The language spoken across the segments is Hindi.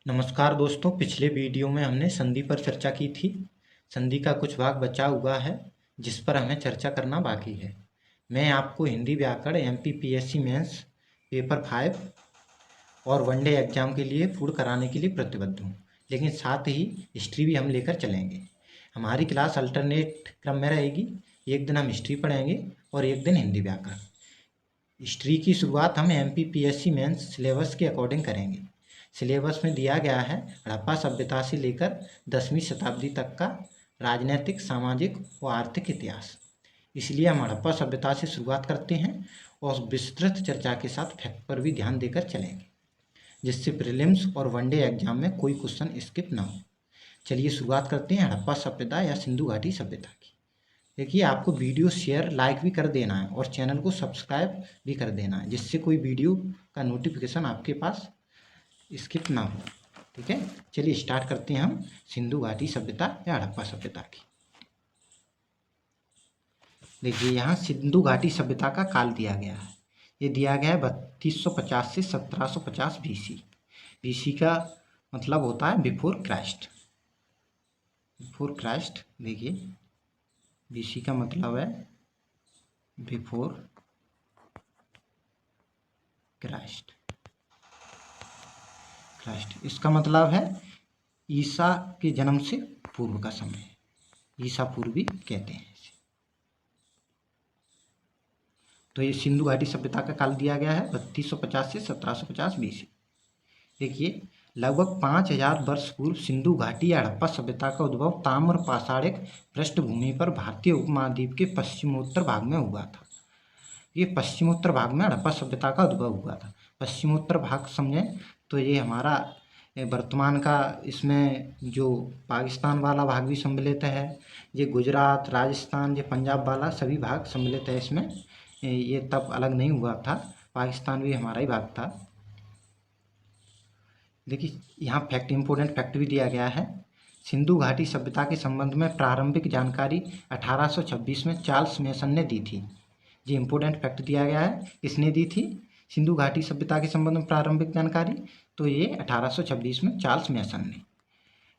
नमस्कार दोस्तों, पिछले वीडियो में हमने संधि पर चर्चा की थी। संधि का कुछ भाग बचा हुआ है जिस पर हमें चर्चा करना बाकी है। मैं आपको हिंदी व्याकरण MPPSC मेंस पेपर 5 और वनडे एग्जाम के लिए पूर्ण कराने के लिए प्रतिबद्ध हूँ, लेकिन साथ ही हिस्ट्री भी हम लेकर चलेंगे। हमारी क्लास अल्टरनेट क्रम में रहेगी। एक दिन हम हिस्ट्री पढ़ेंगे और एक दिन हिंदी व्याकरण। हिस्ट्री की शुरुआत हम MPPSC मेंस सिलेबस के अकॉर्डिंग करेंगे। सिलेबस में दिया गया है हड़प्पा सभ्यता से लेकर 10वीं शताब्दी तक का राजनीतिक, सामाजिक व आर्थिक इतिहास। इसलिए हम हड़प्पा सभ्यता से शुरुआत करते हैं और विस्तृत चर्चा के साथ फैक्ट पर भी ध्यान देकर चलेंगे, जिससे प्रीलिम्स और वनडे एग्जाम में कोई क्वेश्चन स्किप ना हो। चलिए शुरुआत करते हैं हड़प्पा सभ्यता या सिंधु घाटी सभ्यता की। देखिए, आपको वीडियो शेयर, लाइक भी कर देना है और चैनल को सब्सक्राइब भी कर देना है, जिससे कोई वीडियो का नोटिफिकेशन आपके पास स्किप ना हो। ठीक है, चलिए स्टार्ट करते हैं हम सिंधु घाटी सभ्यता या हड़प्पा सभ्यता की। देखिए, यहाँ सिंधु घाटी सभ्यता का काल दिया गया है। ये दिया गया है 3250 से 1750 BC। BC का मतलब होता है बिफोर क्राइस्ट। बिफोर क्राइस्ट, देखिए BC का मतलब है बिफोर क्राइस्ट। इसका मतलब है ईसा के जन्म से पूर्व का समय। ईसा पूर्व भी कहते हैं इसे। तो ये सिंधु घाटी सभ्यता का काल दिया गया है 3250 से 1750 BC। देखिए, लगभग 5000 वर्ष पूर्व सिंधु घाटी या हड़प्पा सभ्यता का उद्भव ताम्र पाषाणिक पृष्ठभूमि पर भारतीय उपमहाद्वीप के पश्चिमोत्तर भाग में हुआ था। ये पश्चिमोत्तर भाग में हड़प्पा सभ्यता का उद्भव हुआ था। पश्चिमोत्तर भाग समझें तो ये हमारा वर्तमान का, इसमें जो पाकिस्तान वाला भाग भी सम्मिलित है, ये गुजरात, राजस्थान, ये पंजाब वाला सभी भाग सम्मिलित है इसमें। ये तब अलग नहीं हुआ था, पाकिस्तान भी हमारा ही भाग था। देखिए, यहाँ फैक्ट, इंपॉर्टेंट फैक्ट भी दिया गया है। सिंधु घाटी सभ्यता के संबंध में प्रारंभिक जानकारी 1826 में चार्ल्स मेसन ने दी थी। ये इंपॉर्टेंट फैक्ट दिया गया है। किसने दी थी सिंधु घाटी सभ्यता के संबंध में प्रारंभिक जानकारी? तो ये 1826 में चार्ल्स मेसन ने।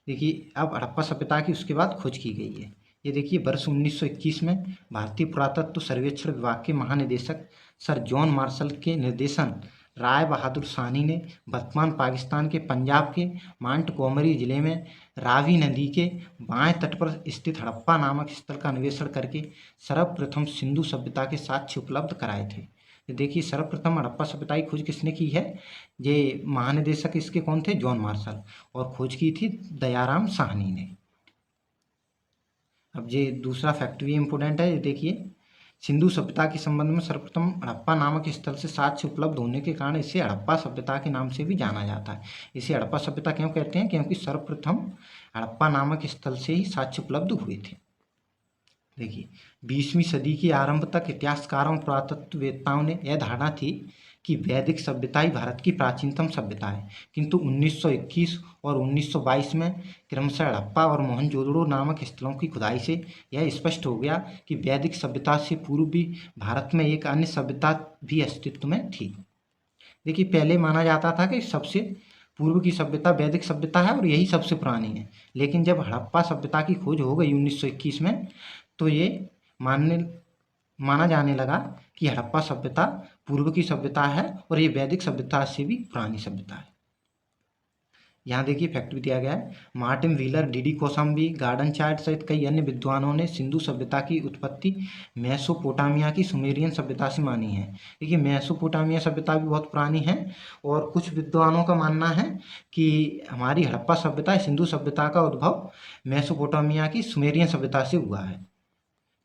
देखिए, अब हड़प्पा सभ्यता की उसके बाद खोज की गई है। ये देखिए, वर्ष 1921 में भारतीय पुरातत्व सर्वेक्षण विभाग के महानिदेशक सर जॉन मार्शल के निर्देशन राय बहादुर साहनी ने वर्तमान पाकिस्तान के पंजाब के मांटगोमरी जिले में रावी नदी के बाएं तट पर स्थित हड़प्पा नामक स्थल का अन्वेषण करके सर्वप्रथम सिंधु सभ्यता के साक्ष्य उपलब्ध कराए थे। देखिए, सर्वप्रथम हड़प्पा सभ्यता की खोज किसने की है? ये महानिदेशक इसके कौन थे? John Marshall. और खोज की थी दयाराम साहनी ने। अब ये दूसरा फैक्ट भी इम्पोर्टेंट है। ये देखिए, सिंधु सभ्यता के संबंध में सर्वप्रथम हड़प्पा नामक स्थल से साक्ष्य उपलब्ध होने के कारण इसे हड़प्पा सभ्यता के नाम से भी जाना जाता है। इसे हड़प्पा सभ्यता क्यों कहते हैं? क्योंकि सर्वप्रथम हड़प्पा नामक स्थल से ही साक्ष्य उपलब्ध हुए थे। देखिए, 20वीं सदी के आरंभ तक इतिहासकारों और पुरातत्ववेत्ताओं ने यह धारणा थी कि वैदिक सभ्यता ही भारत की प्राचीनतम सभ्यता है, किंतु 1921 और 1922 में क्रमशः हड़प्पा और मोहनजोदड़ो नामक स्थलों की खुदाई से यह स्पष्ट हो गया कि वैदिक सभ्यता से पूर्व भी भारत में एक अन्य सभ्यता भी अस्तित्व में थी। देखिए, पहले माना जाता था कि सबसे पूर्व की सभ्यता वैदिक सभ्यता है और यही सबसे पुरानी है, लेकिन जब हड़प्पा सभ्यता की खोज हो गई 1921 में, तो ये माना जाने लगा कि हड़प्पा सभ्यता पूर्व की सभ्यता है और ये वैदिक सभ्यता से भी पुरानी सभ्यता है। यहाँ देखिए, फैक्ट भी दिया गया है। Martin wheeler, DD Kosambi, garden chart सहित कई अन्य विद्वानों ने सिंधु सभ्यता की उत्पत्ति मेसोपोटामिया की सुमेरियन सभ्यता से मानी है। देखिए, मेसोपोटामिया सभ्यता भी बहुत पुरानी है और कुछ विद्वानों का मानना है कि हमारी हड़प्पा सभ्यता, सिंधु सभ्यता का उद्भव मेसोपोटामिया की सुमेरियन सभ्यता से हुआ है।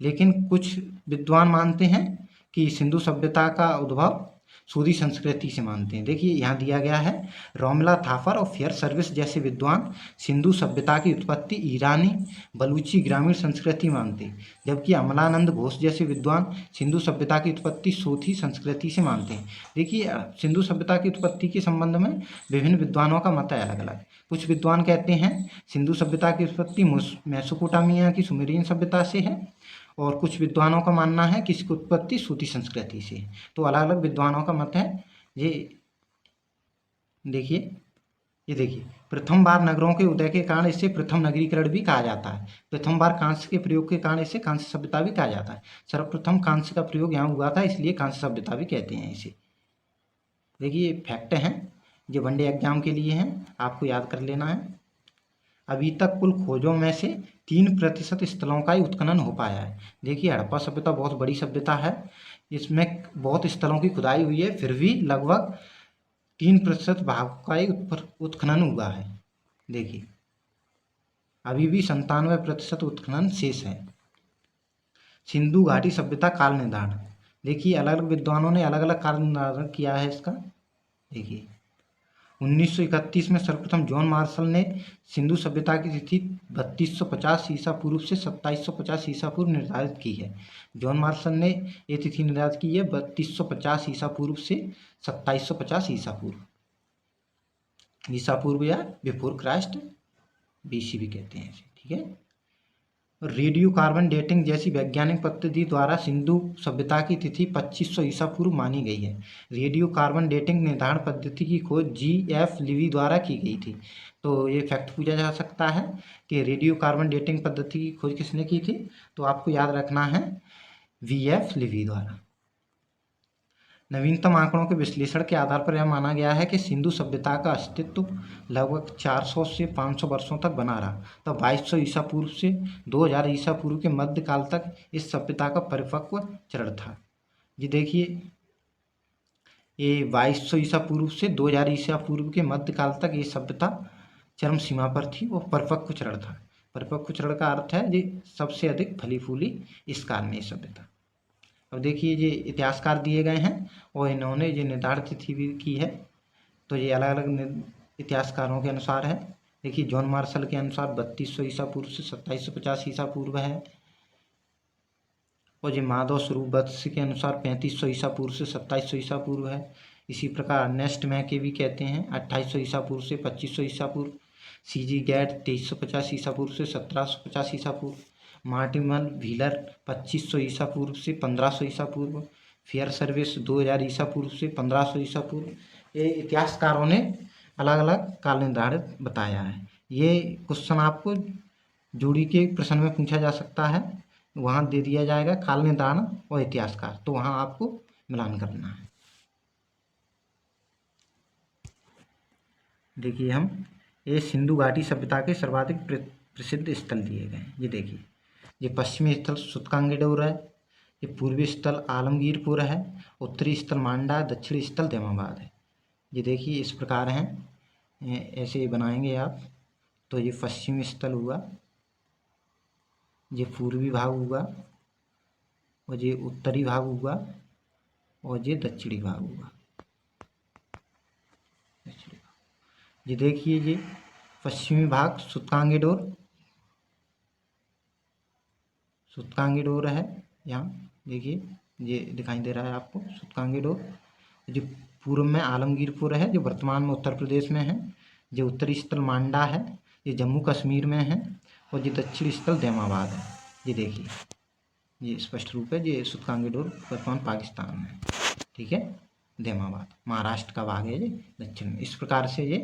लेकिन कुछ विद्वान मानते हैं कि सिंधु सभ्यता का उद्भव सूदी संस्कृति से मानते हैं। देखिए, यहाँ दिया गया है, रोमला थापर और फेयर सर्विस जैसे विद्वान सिंधु सभ्यता की उत्पत्ति ईरानी बलूची ग्रामीण संस्कृति मानते हैं, जबकि अमलानंद घोष जैसे विद्वान सिंधु सभ्यता की उत्पत्ति सोथी संस्कृति से मानते हैं। देखिए, सिंधु सभ्यता की उत्पत्ति के संबंध में विभिन्न विद्वानों का मत है अलग अलग। कुछ विद्वान कहते हैं सिंधु सभ्यता की उत्पत्ति मेसोपोटामिया की सुमेरियन सभ्यता से है और कुछ विद्वानों का मानना है कि इसकी उत्पत्ति सूती संस्कृति से है। तो अलग अलग विद्वानों का मत है। ये देखिए, ये देखिए, प्रथम बार नगरों के उदय के कारण इसे प्रथम नगरीकरण भी कहा जाता है। प्रथम बार कांस्य के प्रयोग के कारण इसे कांस्य सभ्यता भी कहा जाता है। सर्वप्रथम कांस्य का प्रयोग यहाँ हुआ था, इसलिए कांस्य सभ्यता भी कहते हैं इसे। देखिए फैक्ट हैं, जो वनडे एग्जाम के लिए हैं, आपको याद कर लेना है। अभी तक कुल खोजों में से 3% स्थलों का ही उत्खनन हो पाया है। देखिए हड़प्पा सभ्यता बहुत बड़ी सभ्यता है, इसमें बहुत स्थलों की खुदाई हुई है, फिर भी लगभग 3% भाग का ही उत्खनन हुआ है। देखिए अभी भी 97% उत्खनन शेष है। सिंधु घाटी सभ्यता काल निर्धारण। देखिए अलग अलग विद्वानों ने अलग अलग काल निर्धारण किया है इसका। देखिए 1931 में सर्वप्रथम जॉन मार्शल ने सिंधु सभ्यता की तिथि 3250 ईसा पूर्व से 2750 ईसा पूर्व निर्धारित की है। जॉन मार्शल ने ये तिथि निर्धारित की है 3250 ईसा पूर्व से 2750 ईसा पूर्व या बिफोर क्राइस्ट, BC भी कहते हैं इसे। ठीक है, रेडियो कार्बन डेटिंग जैसी वैज्ञानिक पद्धति द्वारा सिंधु सभ्यता की तिथि 2500 ईसा पूर्व मानी गई है। रेडियो कार्बन डेटिंग निर्धारण पद्धति की खोज GF लिवी द्वारा की गई थी। तो ये फैक्ट पूछा जा सकता है कि रेडियो कार्बन डेटिंग पद्धति की खोज किसने की थी, तो आपको याद रखना है VF लिवी द्वारा। नवीनतम आंकड़ों के विश्लेषण के आधार पर यह माना गया है कि सिंधु सभ्यता का अस्तित्व लगभग 400 से 500 वर्षों तक बना रहा। तो 2200 ईसा पूर्व से 2000 ईसा पूर्व के मध्यकाल तक इस सभ्यता का परिपक्व चरण था। ये देखिए, ये 2200 ईसा पूर्व से 2000 ईसा पूर्व के मध्यकाल तक ये सभ्यता चरम सीमा पर थी, वो परिपक्व चरण था। परिपक्व चरण का अर्थ है ये सबसे अधिक फली फूली इस काल में ये सभ्यता। अब देखिए ये इतिहासकार दिए गए हैं और इन्होंने ये निर्धारित तिथि भी की है, तो ये अलग अलग इतिहासकारों के अनुसार है। देखिए जॉन मार्शल के अनुसार 3200 ईसा पूर्व से 2750 ईसा पूर्व है, और ये माधव स्वरूप वत्स के अनुसार 3500 ईसा पूर्व से 2700 ईसा पूर्व है। इसी प्रकार नेस्ट में के भी कहते हैं 2800 ईसा पूर्व से 2500 ईसा पूर्व। CG गैट 2350 ईसा पूर्व से 1750 ईसा पूर्व। मार्टिमल व्हीलर 2500 ईसा पूर्व से 1500 ईसा पूर्व। फेयर सर्विस 2000 ईसा पूर्व से 1500 ईसा पूर्व। ये इतिहासकारों ने अलग अलग काल निर्धारित बताया है। ये क्वेश्चन आपको जोड़ी के प्रश्न में पूछा जा सकता है, वहाँ दे दिया जाएगा काल निर्धारण और इतिहासकार, तो वहाँ आपको मिलान करना है। देखिए हम ये सिंधु घाटी सभ्यता के सर्वाधिक प्रसिद्ध स्थल दिए गए हैं। ये देखिए, ये पश्चिमी स्थल सुतकांगीडोर है, ये पूर्वी स्थल आलमगीरपुर है, उत्तरी स्थल मांडा, दक्षिणी स्थल देमाबाद है। ये देखिए इस प्रकार हैं, ऐसे बनाएंगे आप। तो ये पश्चिमी स्थल हुआ, ये पूर्वी भाग हुआ, और ये उत्तरी भाग हुआ, और ये दक्षिणी भाग हुआ। ये देखिए ये पश्चिमी भाग सुतकांगीडोर है। यहाँ देखिए ये दिखाई दे रहा है आपको सुतकांगीडोर। जो पूर्व में आलमगीरपुर है, जो वर्तमान में उत्तर प्रदेश में है। जो उत्तरी स्थल मांडा है, ये जम्मू कश्मीर में है, और ये दक्षिणी स्थल देमाबाद है। ये देखिए ये स्पष्ट रूप है, ये सुतकांगीडोर वर्तमान पाकिस्तान में, ठीक है। देमाबाद महाराष्ट्र का भाग है ये दक्षिण में। इस प्रकार से ये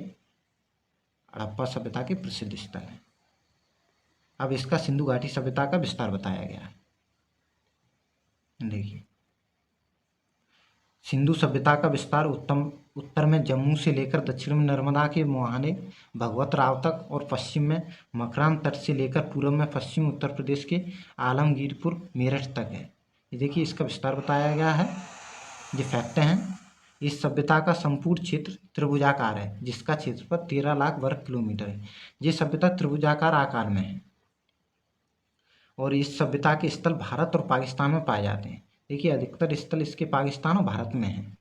हड़प्पा सभ्यता के प्रसिद्ध स्थल है। अब इसका सिंधु घाटी सभ्यता का विस्तार बताया गया है। देखिए सिंधु सभ्यता का विस्तार उत्तर में जम्मू से लेकर दक्षिण में नर्मदा के मुहाने भगवत राव तक, और पश्चिम में मकरान तट से लेकर पूर्व में पश्चिम उत्तर प्रदेश के आलमगीरपुर मेरठ तक है। ये देखिए इसका विस्तार बताया गया है। ये फैक्ट हैं। इस सभ्यता का संपूर्ण क्षेत्र त्रिभुजाकार है, जिसका क्षेत्रफल 13 लाख वर्ग किलोमीटर है। ये सभ्यता त्रिभुजाकार आकार में है, और इस सभ्यता के स्थल भारत और पाकिस्तान में पाए जाते हैं। देखिए अधिकतर स्थल इसके पाकिस्तान और भारत में हैं।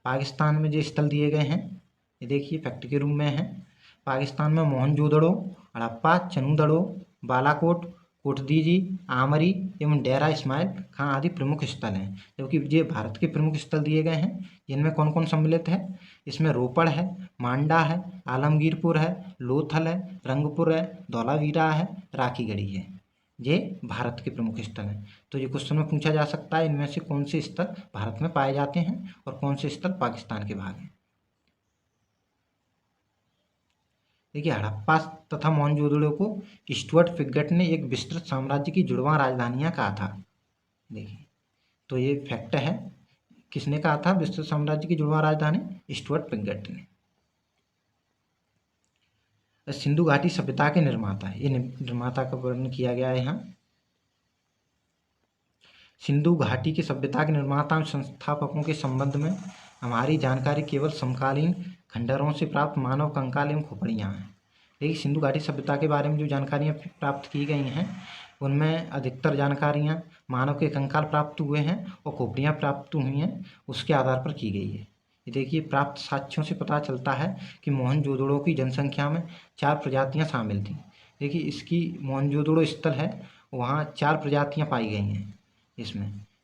पाकिस्तान में जो स्थल दिए गए हैं, ये देखिए फैक्ट के रूप में है। पाकिस्तान में मोहनजोदड़ो, हड़प्पा, चनूदड़ो, बालाकोट, कोटदीजी, आमरी एवं डेरा इस्माइल खां आदि प्रमुख स्थल हैं। जबकि ये भारत के प्रमुख स्थल दिए गए हैं, जिनमें कौन कौन सम्मिलित है। इसमें रोपड़ है, मांडा है, आलमगीरपुर है, लोथल है, रंगपुर है, धौलावीरा है, राखीगढ़ी है। ये भारत के प्रमुख स्थल हैं। तो ये क्वेश्चन में पूछा जा सकता है इनमें से कौन से स्थल भारत में पाए जाते हैं और कौन से स्थल पाकिस्तान के भाग हैं। देखिए हड़प्पा तथा मोहनजोदड़ो को स्टुअर्ट पिगट ने एक विस्तृत साम्राज्य की जुड़वां राजधानियां कहा था। देखिए तो ये फैक्ट है, किसने कहा था विस्तृत साम्राज्य की जुड़वां राजधानी? स्टुअर्ट पिगट ने। सिंधु घाटी सभ्यता के निर्माता, ये निर्माता का वर्णन किया गया है यहाँ। सिंधु घाटी की सभ्यता के निर्माता और संस्थापकों के संबंध में हमारी जानकारी केवल समकालीन खंडहरों से प्राप्त मानव कंकाल एवं खोपड़ियाँ हैं। देखिए सिंधु घाटी सभ्यता के बारे में जो जानकारियाँ प्राप्त की गई हैं उनमें अधिकतर जानकारियाँ मानव के कंकाल प्राप्त हुए हैं और खोपड़ियाँ प्राप्त हुई हैं, उसके आधार पर की गई है। ये देखिए प्राप्त साक्ष्यों से पता चलता है कि मोहनजोदड़ो की जनसंख्या में 4 प्रजातियाँ शामिल थीं। देखिए इसकी मोहनजोदड़ो स्थल है, वहाँ 4 प्रजातियाँ पाई गई हैं।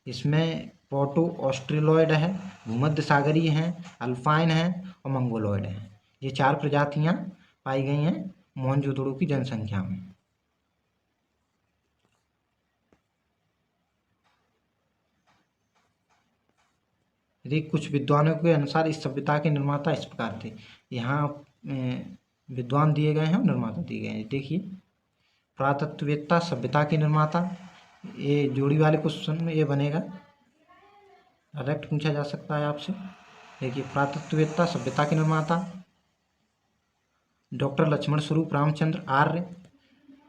इसमें प्रोटो ऑस्ट्रेलॉयड है, भूमध्य सागरीय हैं, अल्पाइन है और मंगोलॉयड है। ये 4 प्रजातियां पाई गई हैं मोहनजोदड़ो की जनसंख्या में। यदि कुछ विद्वानों के अनुसार इस सभ्यता के निर्माता इस प्रकार थे। यहाँ विद्वान दिए गए हैं और निर्माता दिए गए हैं। देखिए पुरातत्ववेत्ता सभ्यता के निर्माता, ये जोड़ी वाले क्वेश्चन में ये बनेगा, डायरेक्ट पूछा जा सकता है आपसे। देखिए पुरातत्ववेत्ता सभ्यता के निर्माता doctor Lakshman Swaroop Ramchandra Arya,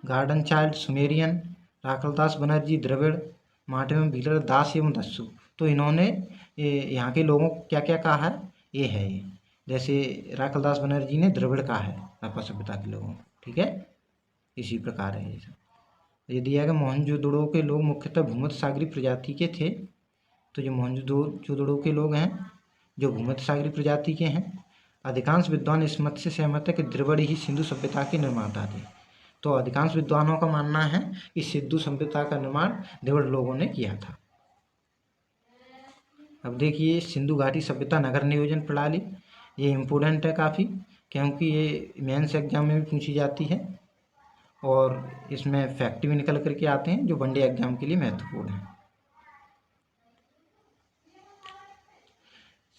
Gordon Childe Sumerian, Rakhaldas Banerjee Dravid, Martin Wheeler दास एवं दस्यु। तो इन्होंने यहाँ के लोगों को क्या क्या कहा है, ये है ये, जैसे राखलदास बनर्जी ने द्रविड़ कहा है हड़प्पा सभ्यता के लोगों को, ठीक है, इसी प्रकार है ये सब। ये दिया गया मोहनजोदड़ो के लोग मुख्यतः भूमध्य सागरीय प्रजाति के थे। तो जो मोहनजोदड़ो के लोग हैं जो भूमध्य सागरीय प्रजाति के हैं, अधिकांश विद्वान इस मत से सहमत है कि द्रविड़ ही सिंधु सभ्यता के निर्माता थे। तो अधिकांश विद्वानों का मानना है कि सिंधु सभ्यता का निर्माण द्रविड़ लोगों ने किया था। अब देखिए सिंधु घाटी सभ्यता नगर नियोजन प्रणाली, ये इम्पोर्टेंट है काफ़ी, क्योंकि ये मेंस एग्जाम में भी पूछी जाती है और इसमें फैक्ट भी निकल करके आते हैं जो वनडे एग्जाम के लिए महत्वपूर्ण है।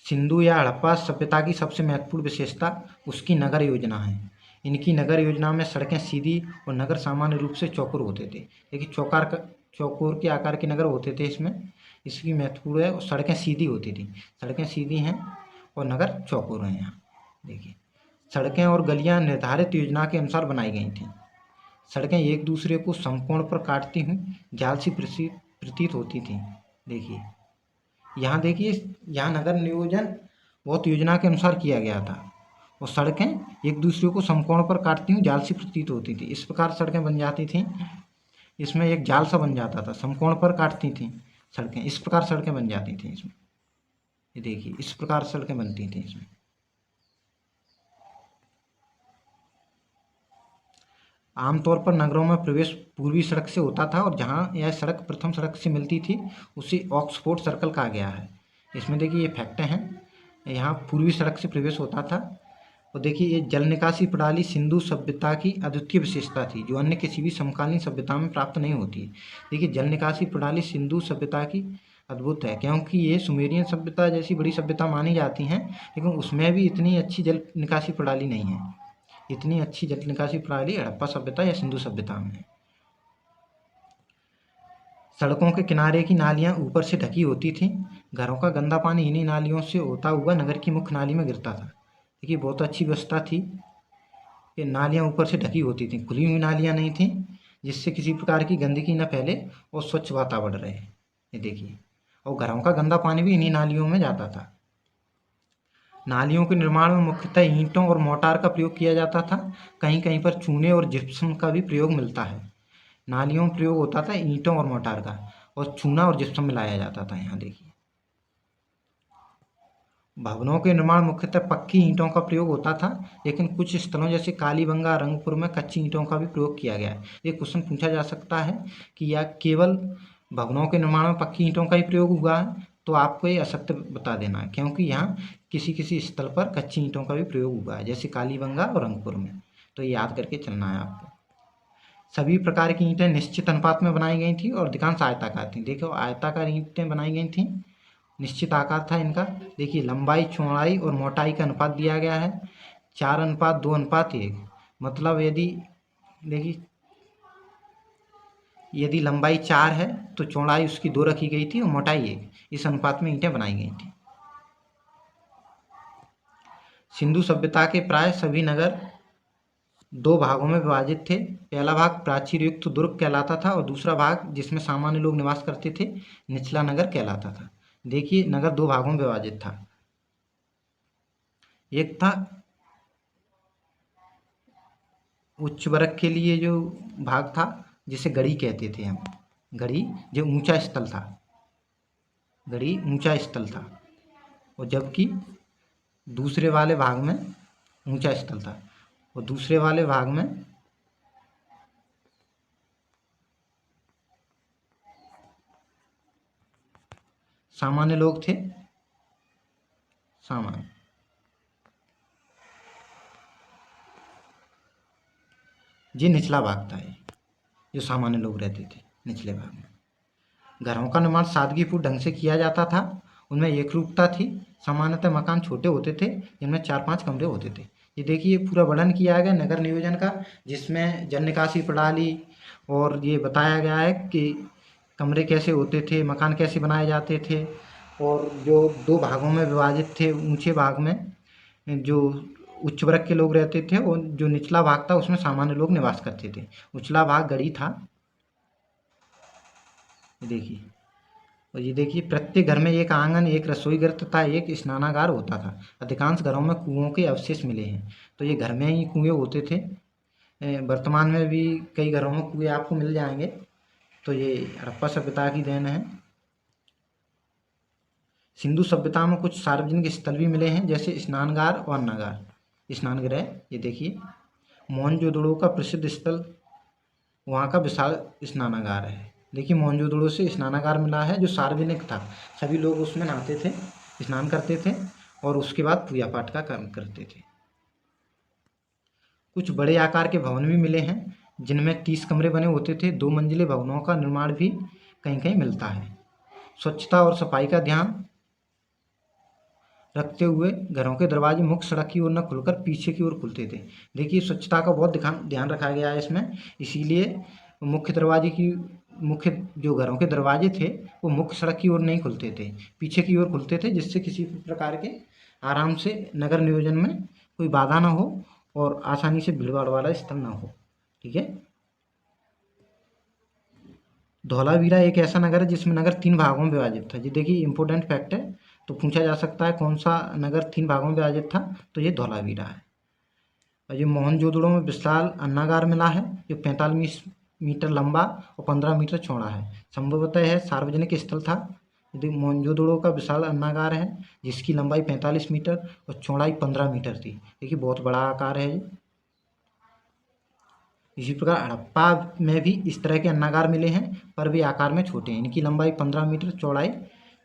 सिंधु या हड़प्पा सभ्यता की सबसे महत्वपूर्ण विशेषता उसकी नगर योजना है। इनकी नगर योजना में सड़कें सीधी और नगर सामान्य रूप से चौकोर होते थे। देखिए चौकोर के आकार के नगर होते थे इसमें, इसकी महत्वपूर्ण है। और सड़कें सीधी होती थी, सड़कें सीधी हैं और नगर चौकोर हैं। यहाँ देखिए सड़कें और गलियाँ निर्धारित योजना के अनुसार बनाई गई थीं। सड़कें एक दूसरे को समकोण पर काटती हुई जाल सी प्रतीत होती थीं। देखिए यहाँ नगर नियोजन बहुत योजना के अनुसार किया गया था और सड़कें एक दूसरे को समकोण पर काटती हुई जाल सी प्रतीत होती थी। इस प्रकार सड़कें बन जाती थीं, इसमें एक जाल सा बन जाता था, समकोण पर काटती थीं सड़कें, इस प्रकार सड़कें बन जाती थीं इसमें। ये देखिए इस प्रकार सड़कें बनती थीं इसमें। आमतौर पर नगरों में प्रवेश पूर्वी सड़क से होता था और जहाँ यह सड़क प्रथम सड़क से मिलती थी उसे ऑक्सफोर्ड सर्कल कहा गया है। इसमें देखिए ये फैक्ट हैं, यहाँ पूर्वी सड़क से प्रवेश होता था। और देखिए ये जल निकासी प्रणाली सिंधु सभ्यता की अद्वितीय विशेषता थी जो अन्य किसी भी समकालीन सभ्यता में प्राप्त नहीं होती है। देखिए जल निकासी प्रणाली सिंधु सभ्यता की अद्भुत है, क्योंकि ये सुमेरियन सभ्यता जैसी बड़ी सभ्यता मानी जाती हैं, लेकिन उसमें भी इतनी अच्छी जल निकासी प्रणाली नहीं है। इतनी अच्छी जल निकासी प्रणाली हड़प्पा सभ्यता या सिंधु सभ्यता में है। सड़कों के किनारे की नालियां ऊपर से ढकी होती थीं। घरों का गंदा पानी इन्हीं नालियों से होता हुआ नगर की मुख्य नाली में गिरता था। देखिए बहुत अच्छी व्यवस्था थी, ये नालियां ऊपर से ढकी होती थीं, खुली हुई नालियां नहीं थीं, जिससे किसी प्रकार की गंदगी न फैले और स्वच्छ वातावरण रहे। ये देखिए, और घरों का गंदा पानी भी इन्हीं नालियों में जाता था। नालियों के निर्माण में मुख्यतः ईंटों और मोर्टार का प्रयोग किया जाता था। कहीं कहीं पर चूने और जिप्सम का भी प्रयोग मिलता है। नालियों में प्रयोग होता था ईंटों और मोर्टार का, और चूना और जिप्सम मिलाया जाता था। यहाँ देखिए भवनों के निर्माण मुख्यतः पक्की ईंटों का प्रयोग होता था, लेकिन कुछ स्थलों जैसे कालीबंगा रंगपुर में कच्ची ईंटों का भी प्रयोग किया गया है। ये क्वेश्चन पूछा जा सकता है कि या केवल भवनों के निर्माण में पक्की ईंटों का ही प्रयोग हुआ है, तो आपको ये असत्य बता देना है, क्योंकि यहाँ किसी किसी स्थल पर कच्ची ईंटों का भी प्रयोग हुआ है, जैसे कालीबंगा और रंगपुर में। तो ये याद करके चलना है आपको। सभी प्रकार की ईंटें निश्चित अनुपात में बनाई गई थी और अधिकांश आयताकार थी। देखो आयताकार ईंटें बनाई गई थी, निश्चित आकार था इनका। देखिए लंबाई चौड़ाई और मोटाई का अनुपात दिया गया है 4:2:1। मतलब यदि देखिए, यदि लंबाई 4 है तो चौड़ाई उसकी 2 रखी गई थी और मोटाई 1, इस अनुपात में ईंटें बनाई गई थी। सिंधु सभ्यता के प्राय सभी नगर 2 भागों में विभाजित थे। पहला भाग प्राचीर युक्त दुर्ग कहलाता था और दूसरा भाग जिसमें सामान्य लोग निवास करते थे निचला नगर कहलाता था। देखिए, नगर 2 भागों में विभाजित था। एक था उच्च वर्ग के लिए जो भाग था, जिसे गढ़ी कहते थे हम। गढ़ी जो ऊंचा स्थल था, गढ़ी ऊंचा स्थल था, और जबकि दूसरे वाले भाग में ऊंचा स्थल था, और दूसरे वाले भाग में सामान्य लोग थे। सामान्य, ये निचला भाग था, ये जो सामान्य लोग रहते थे निचले भाग में। घरों का निर्माण सादगीपूर्ण ढंग से किया जाता था, उनमें एकरूपता थी। सामान्यतः मकान छोटे होते थे जिनमें 4-5 कमरे होते थे। ये देखिए, पूरा वर्णन किया गया नगर नियोजन का, जिसमें जल निकासी प्रणाली और ये बताया गया है कि कमरे कैसे होते थे, मकान कैसे बनाए जाते थे, और जो 2 भागों में विभाजित थे, ऊंचे भाग में जो उच्च वर्ग के लोग रहते थे और जो निचला भाग था उसमें सामान्य लोग निवास करते थे। उचला भाग गढ़ी था। ये देखिए, और ये देखिए, प्रत्येक घर में एक आंगन, एक रसोई घर तथा एक स्नानागार होता था। अधिकांश घरों में कुओं के अवशेष मिले हैं। तो ये घर में ही कुएं होते थे। वर्तमान में भी कई घरों में कुएं आपको मिल जाएंगे। तो ये हड़प्पा सभ्यता की देन है। सिंधु सभ्यता में कुछ सार्वजनिक स्थल भी मिले हैं, जैसे स्नानगार और अन्नागार, स्नानगृह। ये देखिए, मोहनजोदड़ो का प्रसिद्ध स्थल, वहाँ का विशाल स्नानागार है। देखिए, मोहनजोदड़ो से स्नानागार मिला है जो सार्वजनिक था। सभी लोग उसमें नहाते थे, स्नान करते थे और उसके बाद पूजा पाठ का कर्म करते थे। कुछ बड़े आकार के भवन भी मिले हैं, जिनमें 30 कमरे बने होते थे। 2 मंजिले भवनों का निर्माण भी कहीं कहीं मिलता है। स्वच्छता और सफाई का ध्यान रखते हुए घरों के दरवाजे मुख्य सड़क की ओर न खुलकर पीछे की ओर खुलते थे। देखिए, स्वच्छता का बहुत ध्यान रखा गया है इसमें, इसीलिए मुख्य जो घरों के दरवाजे थे वो मुख्य सड़क की ओर नहीं खुलते थे, पीछे की ओर खुलते थे, जिससे किसी प्रकार के आराम से नगर नियोजन में कोई बाधा ना हो और आसानी से भीड़ भाड़ वाला स्थल ना हो। ठीक है। धौलावीरा एक ऐसा नगर है जिसमें नगर 3 भागों में विभाजित था। ये देखिए, इंपॉर्टेंट फैक्ट है, तो पूछा जा सकता है कौन सा नगर 3 भागों में विभाजित था, तो ये धौलावीरा है। और ये मोहनजोदड़ो में विशाल अन्नागार मिला है, जो 45 मीटर लंबा और 15 मीटर चौड़ा है। संभवतः यह सार्वजनिक स्थल था। यदि मोहनजोदड़ो का विशाल अन्नागार है, जिसकी लंबाई 45 मीटर और चौड़ाई 15 मीटर थी। देखिए, बहुत बड़ा आकार है। इसी प्रकार हड़प्पा में भी इस तरह के अन्नागार मिले हैं, पर वे आकार में छोटे हैं। इनकी लंबाई 15 मीटर, चौड़ाई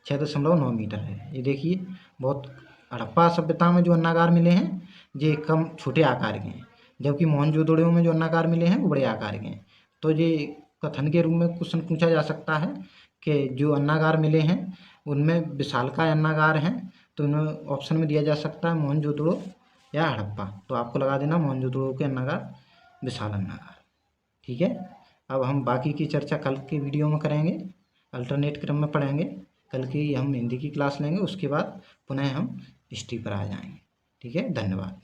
6.9 मीटर है। ये देखिए, बहुत हड़प्पा सभ्यता में जो अन्नागार मिले हैं ये कम छोटे आकार के हैं, जबकि मोहनजोदड़ो में जो अन्नागार मिले हैं वो बड़े आकार के हैं। तो ये कथन के रूप में क्वेश्चन पूछा जा सकता है कि जो अन्नागार मिले हैं उनमें विशालकाय अन्नागार हैं, तो इन्हें ऑप्शन में दिया जा सकता है मोहनजोदड़ो या हड़प्पा। तो आपको लगा देना मोहनजोदड़ो के अन्नागार, विशाल अन्नागार। ठीक है। अब हम बाकी की चर्चा कल के वीडियो में करेंगे, अल्टरनेट क्रम में पढ़ेंगे। कल की हम हिंदी की क्लास लेंगे, उसके बाद पुनः हम हिस्ट्री पर आ जाएंगे। ठीक है, धन्यवाद।